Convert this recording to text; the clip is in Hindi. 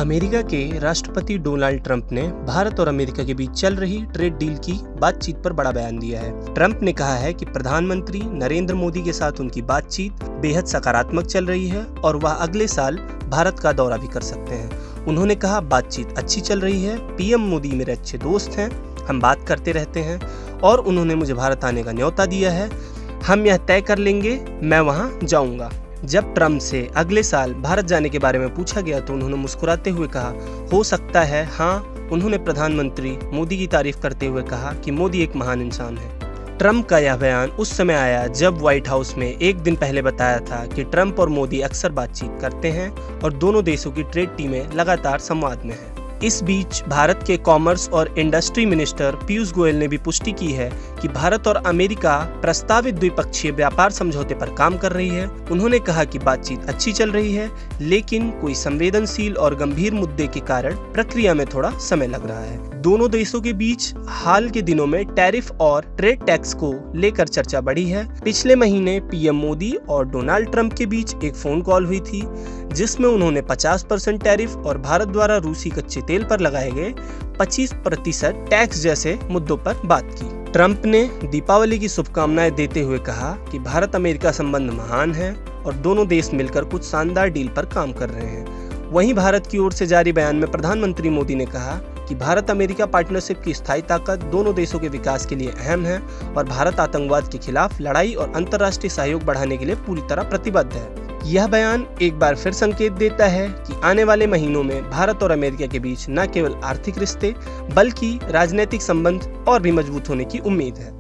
अमेरिका के राष्ट्रपति डोनाल्ड ट्रंप ने भारत और अमेरिका के बीच चल रही ट्रेड डील की बातचीत पर बड़ा बयान दिया है। ट्रंप ने कहा है कि प्रधानमंत्री नरेंद्र मोदी के साथ उनकी बातचीत बेहद सकारात्मक चल रही है और वह अगले साल भारत का दौरा भी कर सकते हैं। उन्होंने कहा, बातचीत अच्छी चल रही है, पीएम मोदी मेरे अच्छे दोस्त हैं, हम बात करते रहते हैं और उन्होंने मुझे भारत आने का न्योता दिया है। हम यह तय कर लेंगे, मैं वहाँ जाऊँगा। जब ट्रंप से अगले साल भारत जाने के बारे में पूछा गया तो उन्होंने मुस्कुराते हुए कहा, हो सकता है हाँ। उन्होंने प्रधानमंत्री मोदी की तारीफ करते हुए कहा कि मोदी एक महान इंसान है। ट्रंप का यह बयान उस समय आया जब व्हाइट हाउस में एक दिन पहले बताया था कि ट्रंप और मोदी अक्सर बातचीत करते हैं और दोनों देशों की ट्रेड टीमें लगातार संवाद में हैं। इस बीच भारत के कॉमर्स और इंडस्ट्री मिनिस्टर पीयूष गोयल ने भी पुष्टि की है कि भारत और अमेरिका प्रस्तावित द्विपक्षीय व्यापार समझौते पर काम कर रही है। उन्होंने कहा कि बातचीत अच्छी चल रही है, लेकिन कोई संवेदनशील और गंभीर मुद्दे के कारण प्रक्रिया में थोड़ा समय लग रहा है। दोनों देशों के बीच हाल के दिनों में टैरिफ और ट्रेड टैक्स को लेकर चर्चा बढ़ी है। पिछले महीने पीएम मोदी और डोनाल्ड ट्रंप के बीच एक फोन कॉल हुई थी जिसमें उन्होंने 50% टैरिफ और भारत द्वारा रूसी कच्चे तेल पर लगाए गए 25% टैक्स जैसे मुद्दों पर बात की। ट्रंप ने दीपावली की शुभकामनाएं देते हुए कहा कि भारत अमेरिका संबंध महान है और दोनों देश मिलकर कुछ शानदार डील पर काम कर रहे हैं। वहीं भारत की ओर से जारी बयान में प्रधानमंत्री मोदी ने कहा कि भारत अमेरिका पार्टनरशिप की स्थायी ताकत दोनों देशों के विकास के लिए अहम है और भारत आतंकवाद के खिलाफ लड़ाई और अंतर्राष्ट्रीय सहयोग बढ़ाने के लिए पूरी तरह प्रतिबद्ध है। यह बयान एक बार फिर संकेत देता है कि आने वाले महीनों में भारत और अमेरिका के बीच न केवल आर्थिक रिश्ते बल्कि राजनीतिक संबंध और भी मजबूत होने की उम्मीद है।